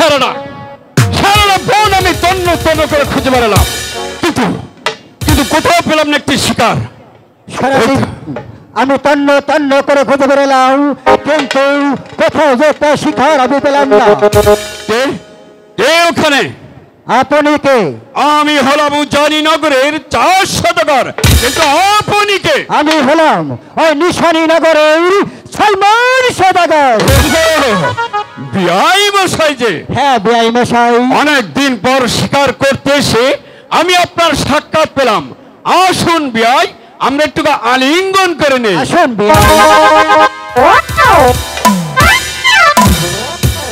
সারাটা বন আমি তন্ন তন্ন করে খুঁজে বেড়ালাম, কিন্তু কিন্তু কোথাও পেলাম না একটি শিকার। সারাদিন আমি তন্ন তন্ন করে খুঁজে বেড়ালাম, কিন্তু কোথাও যে একটা শিকার আমি পেলাম না। কে কে ওখানে? আপনি কে? আমি হলাম উজানিনগরের 4 শতকর, কিন্তু আপনি কে? আমি হলাম ওই নিশানী নগরের 6 শতকর। বিআই মশাই যে? হ্যাঁ বিআই মশাই। অনেক দিন পর শিকার করতে এসে আমি আপনার সাক্ষাৎ পেলাম। আসুন বিআই, আমরা একটু আলিঙ্গন করে নেই। আসুন বিআই।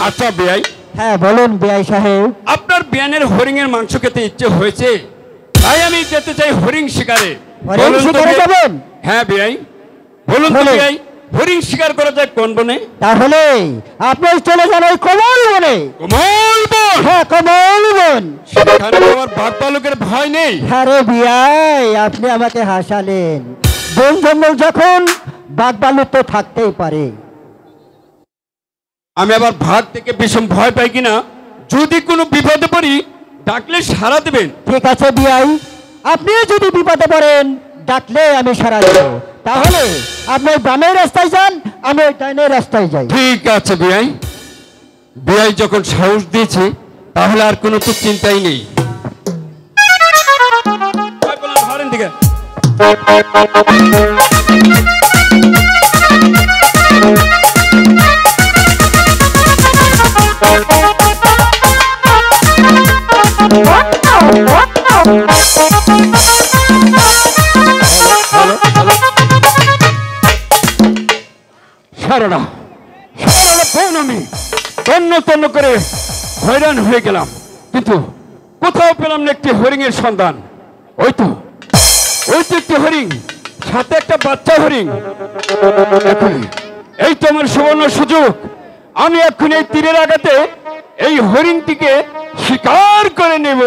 আচ্ছা বিআই। হ্যাঁ বলুন বিআই সাহেব। আপনার বিয়ানের হরিং এর মাংস খেতে ইচ্ছে হয়েছে, তাই আমি যেতে চাই হরিং শিকারে। হরিণ শিকারে যাবেন? হ্যাঁ বিআই। বলুন তো বিআই, হরিং শিকার করা যায় কোন বনে? তাহলে আপনি চলে যান ওই কমল বনে। কমল বন? হ্যাঁ কমল বন। সেখানে আমার বাঘ ভালুকের ভয় নেই। আরে বিআই আপনি আমাকে হাসালেন, বন জঙ্গল যখন বাঘ ভালুক তো থাকতেই পারে। আমি আবার ভাগ থেকে ভীষণ ভয় পাই কিনা, যদি কোনো বিপদে পড়ি ডাকলে সাড়া দেবেন? ঠিক আছে বিআই, আপনি যদি বিপদে পড়েন ডাকলে আমি সাড়া দেব। তাহলে আপনি বামের রাস্তায় যান, আমি ডাইনের রাস্তায় যাই। ঠিক আছে বিআই। বিআই যখন সাহস দিয়েছে তাহলে আর কোনো তো চিন্তাই নেই। সারাটা আমি তন্ন তন্ন করে হয়রান হয়ে গেলাম, কিন্তু কোথাও পেলাম না একটি হরিং এর সন্ধান। ওই তো একটি হরিং, সাথে একটা বাচ্চা হরিং। এই তো আমার সুবর্ণ সুযোগ, আমি এখন এই তীরের আঘাতে এই হরিণটিকে শিকার করে নেব।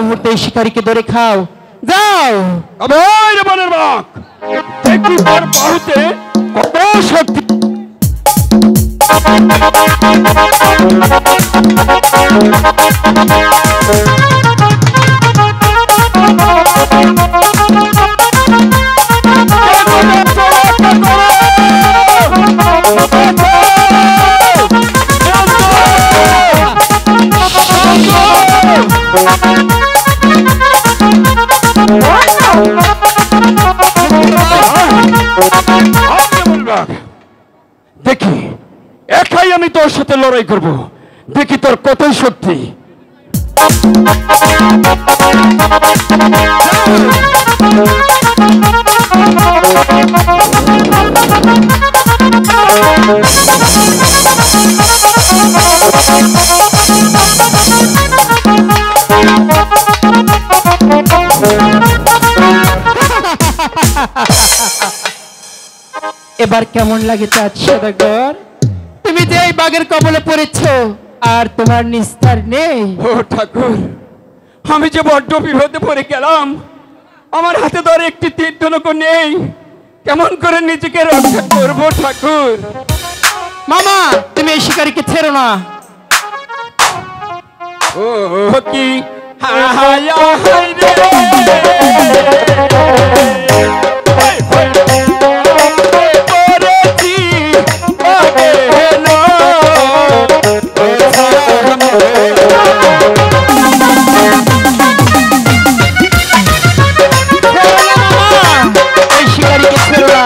মুহূর্তে এই শিকারীকে ধরে খাও, যাও। আবার বনের বাঘ, দেখি তোর বাহুতে কত শক্তি। দেখি একাই আমি তোর সাথে লড়াই করব, দেখি তোর কতই শক্তি। এবার কেমন লাগে চাঁদ সদাগর? তুমি যে এই বাঘের কবলে পড়েছ আর তোমার নিস্তার নেই। ও ঠাকুর, আমি যে বড্ড বিপদে পড়ে গেলাম, আমার হাতে ধরে একটি তীর ধনুকও নেই, কেমন করে নিজেকে রক্ষা করবো ঠাকুর? মামা, তুমি এই শিকারীকে ছেড়ো না। ও কি হায় হায় রে, করেছি অজ্ঞান, এই শিকারীকে ছেড়ো না।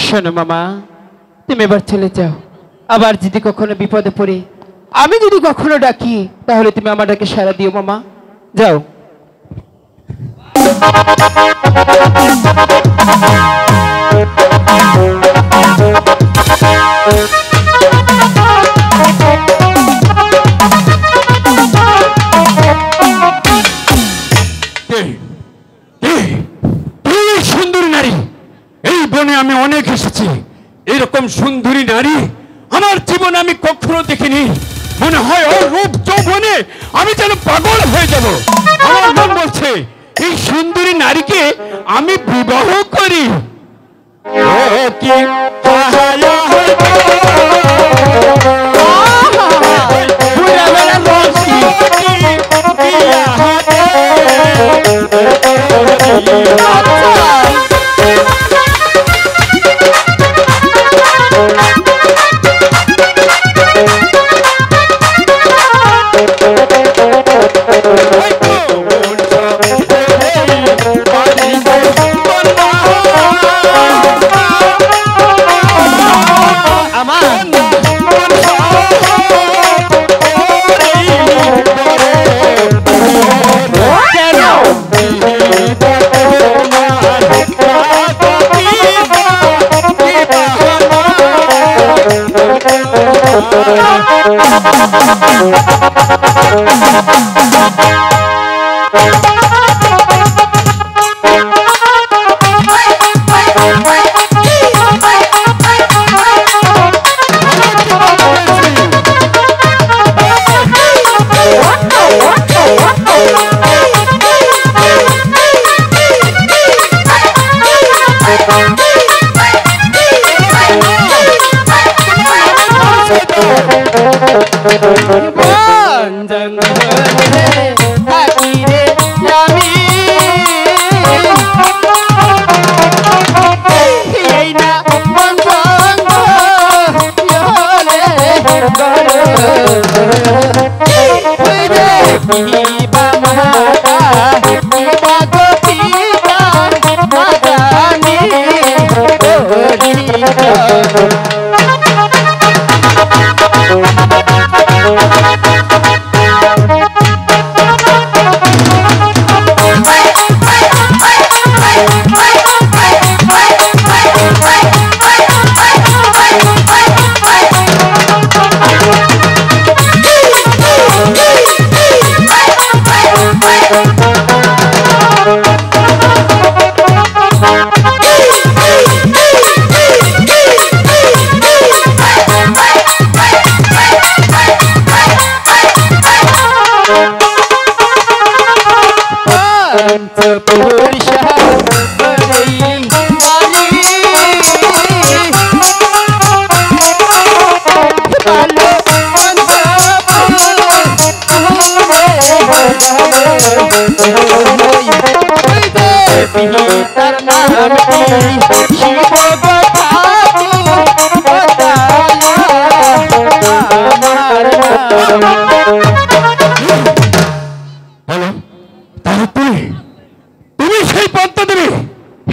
শোনো মামা, তুমি এবার চলে যাও। আবার যদি কখনো বিপদে পড়ে আমি যদি কখনো ডাকি, তাহলে তুমি আমার ডাকে সাড়া দিও মামা। যাও। সুন্দরী নারী, এই বনে আমি অনেক এসেছি, এরকম সুন্দরী নারী আমার জীবনে আমি কখনো দেখিনি। মনে হয় ওর রূপ যৌবনে আমি যেন পাগল হয়ে যাব। আমার মন বলছে এই সুন্দরী নারীকে আমি বিবাহ করি। ও কি হায়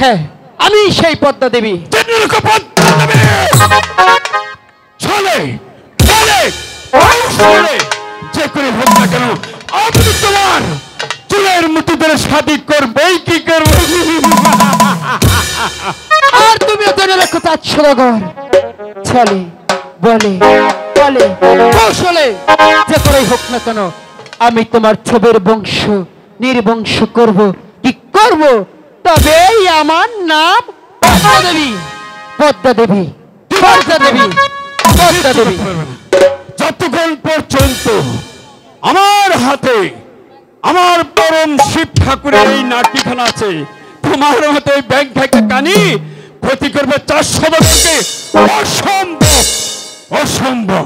হ্যাঁ, আমি সেই পদ্মা দেবী। যে করে হোক না কেন আমি তোমার চুলের মুঠি ধরে শাদি করবই কি করবো। আর তুমিও জেনে রেখো তার সদাগর চলে বলে বলে কৌশলে যে করেই হোক না কেন আমি তোমার ছবির বংশ নির্বংশ করব। কি করব? তবেই আমার নাম পদ্মা দেবী। পদ্মা দেবী, পদ্মা দেবী, পদ্মা দেবী। যতক্ষণ পর্যন্ত আমার হাতে আমার পরম শিব ঠাকুরের এই নাট্যখানা আছে, তোমার মতো এই ব্যাংক থেকে কানি ক্ষতি করবে 400 বছরকে অসম্ভব, অসম্ভব।